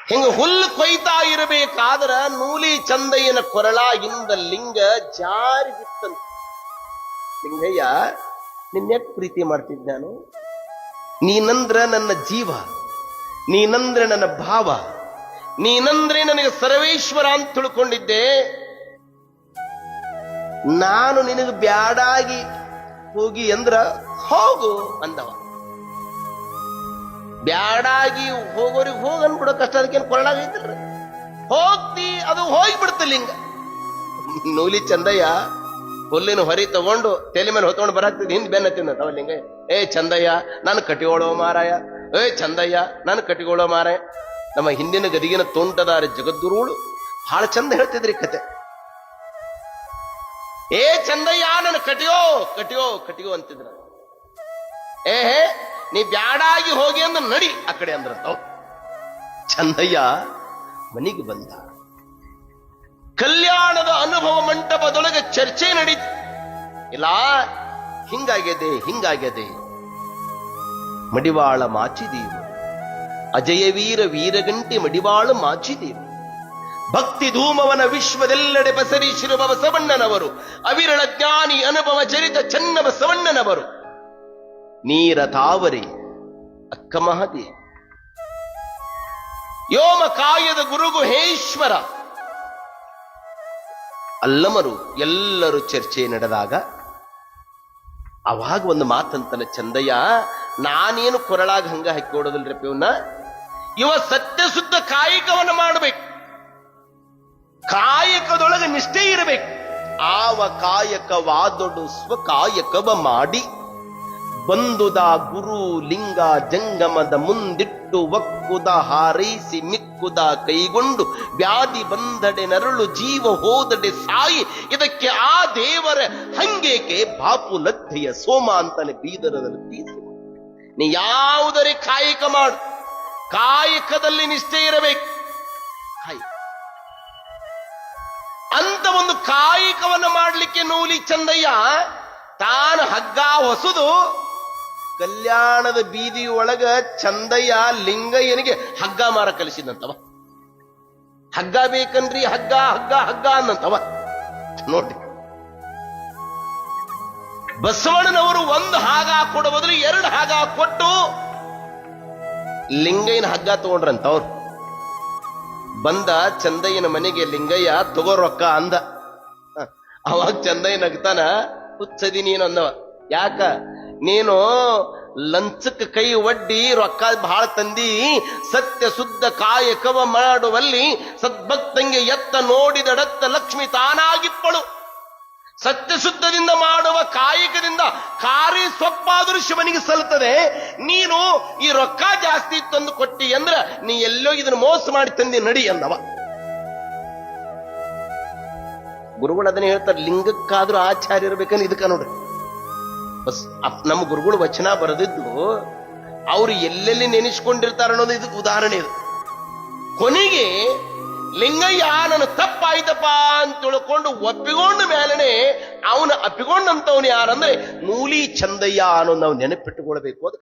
ಹಿಂಗ ಹುಲ್ಲು ಕೊಯ್ತಾ ಇರಬೇಕಾದ್ರ ನೂಲಿ ಚಂದಯ್ಯನ ಕೊರಳಾಗಿಂದ ಲಿಂಗ ಜಾರಿ ಬಿತ್ತಂತ. ಲಿಂಗಯ್ಯ, ನಿನ್ಯಾಕ್ ಪ್ರೀತಿ ಮಾಡ್ತಿದ್ದ ನಾನು? ನೀನಂದ್ರ ನನ್ನ ಜೀವ, ನೀನಂದ್ರೆ ನನ್ನ ಭಾವ, ನೀನಂದ್ರೆ ನನಗೆ ಸರ್ವೇಶ್ವರ ಅಂತ ತಿಳ್ಕೊಂಡಿದ್ದೆ. ನಾನು ನಿನಗೆ ಬ್ಯಾಡಾಗಿ ಹೋಗಿ ಅಂದ್ರ ಹೋಗು ಅಂದವ. ಬ್ಯಾಡಾಗಿ ಹೋಗೋರಿಗೆ ಹೋಗ ಅನ್ಬಿಡೋ ಕಷ್ಟ, ಅದಕ್ಕೇನು ಕೊರಳಾಗೈತಿಲ್ರಿ? ಹೋಗ್ತಿ, ಅದು ಹೋಗ್ಬಿಡ್ತ ಲಿಂಗ. ನೂಲಿ ಚಂದಯ್ಯ ಹುಲ್ಲಿನ ಹೊರಿ ತಗೊಂಡು ತಲೆ ಮೇಲೆ ಹೊತ್ಕೊಂಡು ಬರಾಕ್ತಿದ್ ಹಿಂದ್ ಬೆನ್ನ ತಿಂದ ಲಿಂಗ. ಏ ಚಂದಯ್ಯ ನಾನು ಕಟಿಗೋಳೋ ಮಾರಾಯ, ಏ ಚಂದಯ್ಯ ನಾನು ಕಟಿಗೋಳೋ ಮಾರಾಯ. ನಮ್ಮ ಹಿಂದಿನ ಗದಿಗಿನ ತೋಂಟದಾರ ಜಗದ್ಗುರುಗಳು ಬಹಳ ಚಂದ ಹೇಳ್ತಿದ್ರಿ ಕತೆ. ಏ ಚಂದಯ್ಯ ನನ್ನ ಕಟಿಯೋ ಕಟಿಯೋ ಕಟಿಯೋ ಅಂತಿದ್ರ. ಏಹೇ ನೀ ಬ್ಯಾಡಾಗಿ ಹೋಗಿ ಅಂದ ನಡಿ ಆ ಕಡೆ ಅಂದ್ರ. ಚಂದಯ್ಯ ಮನಿಗೆ ಬಂದ. ಕಲ್ಯಾಣದ ಅನುಭವ ಮಂಟಪದೊಳಗೆ ಚರ್ಚೆ ನಡೀತು. ಇಲ್ಲ ಹಿಂಗಾಗ್ಯದೆ ಹಿಂಗಾಗ್ಯದೆ. ಮಡಿವಾಳ ಮಾಚಿದೇವು, ಅಜಯವೀರ ವೀರಗಂಟಿ ಮಡಿವಾಳ ಮಾಚಿದೇವು, ಭಕ್ತಿ ಧೂಮವನ ವಿಶ್ವದೆಲ್ಲೆಡೆ ಬಸರಿಸಿರುವ ಬಸವಣ್ಣನವರು, ಅವಿರಳ ಜ್ಞಾನಿ ಅನುಭವ ಚರಿತ ಚನ್ನ ಬಸವಣ್ಣನವರು, ನೀರ ತಾವರೆ ಅಕ್ಕ ಮಹದೇವಿ, ಯೋಮ ಕಾಯದ ಗುರುಗುಹೇಶ್ವರ ಅಲ್ಲಮರು ಎಲ್ಲರೂ ಚರ್ಚೆ ನಡೆದಾಗ ಅವಾಗ ಒಂದು ಮಾತಂತನ ಚಂದಯ್ಯ, ನಾನೇನು ಕೊರಳಾಗ ಹಂಗ ಹಾಕಿಕೊಡೋದಿಲ್ರಿ ಇವನ್ನ. ಇವ ಸತ್ಯ ಶುದ್ಧ ಕಾಯಕವನ್ನು ಮಾಡಬೇಕು, ಕಾಯಕದೊಳಗೆ ನಿಷ್ಠೆ ಇರಬೇಕು. ಆವ ಕಾಯಕವಾದೊಡು ಸ್ವಕಾಯಕವ ಮಾಡಿ ಬಂದುದ ಗುರು ಲಿಂಗ ಜಂಗಮದ ಮುಂದಿಟ್ಟು ಒಕ್ಕುದ ಹಾರೈಸಿ ಮಿಕ್ಕುದ ಕೈಗೊಂಡು ವ್ಯಾಧಿ ಬಂದಡೆ ನರಳು ಜೀವ ಹೋದಡೆ ಸಾಯಿ. ಇದಕ್ಕೆ ಆ ದೇವರ ಹಂಗೇಕೆ ಬಾಪು ಲದ್ಧೆಯ ಸೋಮ ಅಂತಾನೆ ಬೀದರದಲ್ಲಿ ತೀಸಿ. ನೀ ಯಾವುದರೇ ಕಾಯಕ ಮಾಡು, ಕಾಯಕದಲ್ಲಿ ನಿಷ್ಠೆ ಇರಬೇಕು. ಅಂತ ಒಂದು ಕಾಯಕವನ್ನು ಮಾಡಲಿಕ್ಕೆ ನೂಲಿ ಚಂದಯ್ಯ ತಾನು ಹಗ್ಗ ಹೊಸದು ಕಲ್ಯಾಣದ ಬೀದಿಯೊಳಗ ಚಂದಯ್ಯ ಲಿಂಗಯ್ಯನಿಗೆ ಹಗ್ಗ ಮಾರ ಕಲಿಸಿದಂತವ. ಹಗ್ಗ ಬೇಕನ್ರಿ, ಹಗ್ಗ ಹಗ್ಗ ಹಗ್ಗ ಅನ್ನಂತವ. ನೋಡಿ, ಬಸವಣ್ಣನವರು ಒಂದು ಹಾಗ ಕೊಡೋ ಬದಲು ಎರಡು ಹಾಗ ಕೊಟ್ಟು ಲಿಂಗಯ್ಯನ ಹಗ್ಗ ತಗೊಂಡ್ರಂತವ್ರು. ಬಂದ ಚಂದಯ್ಯನ ಮನೆಗೆ ಲಿಂಗಯ್ಯ ತಗೋ ರೊಕ್ಕ ಅಂದ. ಅವಾಗ ಚಂದಯ್ಯ ನಗ್ತಾನ, ಹುಚ್ಚದಿ ನೀನು ಅಂದವ. ಯಾಕ? ನೀನು ಲಂಚಕ್ಕೆ ಕೈ ಒಡ್ಡಿ ರೊಕ್ಕ ಬಹಳ ತಂದಿ, ಸತ್ಯ ಶುದ್ಧ ಕಾಯಕವ ಮಾಡುವಲ್ಲಿ ಸದ್ಭಕ್ತಂಗೆ ಎತ್ತ ನೋಡಿದಡತ್ತ ಲಕ್ಷ್ಮಿ ತಾನಾಗಿಪ್ಪಳು. ಸತ್ಯ ಶುದ್ಧದಿಂದ ಮಾಡುವ ಕಾಯಕದಿಂದ ಕಾರಿ ಸೊಪ್ಪಾದರೂ ಶಿವನಿಗೆ ಸಲ್ಲುತ್ತದೆ. ನೀನು ಈ ರೊಕ್ಕ ಜಾಸ್ತಿ ತಂದು ಕೊಟ್ಟಿ ಅಂದ್ರ ನೀ ಎಲ್ಲೋ ಇದನ್ನು ಮೋಸ ಮಾಡಿ ತಂದಿ ನಡಿ ಅಂದವ. ಗುರುಗಳು ಅದನ್ನ ಹೇಳ್ತಾರೆ, ಲಿಂಗಕ್ಕಾದ್ರೂ ಆಚಾರ್ಯ ಇರ್ಬೇಕಂದ್ರೆ ಇದಕ್ಕ ನೋಡ್ರಿ. ಬಸ್ ನಮ್ಮ ಗುರುಗಳು ವಚನ ಬರೆದಿದ್ದು ಅವ್ರು ಎಲ್ಲೆಲ್ಲಿ ನೆನೆಸ್ಕೊಂಡಿರ್ತಾರ ಅನ್ನೋದು ಇದಕ್ಕೆ ಉದಾಹರಣೆ. ಇದು ಕೊನೆಗೆ ಲಿಂಗಯ್ಯ ನನ್ನ ತಪ್ಪಾಯ್ತಪ್ಪ ಅಂತ ತಿಳ್ಕೊಂಡು ಒಪ್ಪಿಕೊಂಡ ಮೇಲನೆ ಅವನ ಅಪ್ಪಿಕೊಂಡಂತವನು ಯಾರಂದ್ರೆ ನೂಲಿ ಚಂದಯ್ಯ ಅನ್ನೋದು ನಾವು ನೆನಪಿಟ್ಟುಕೊಳ್ಬೇಕು.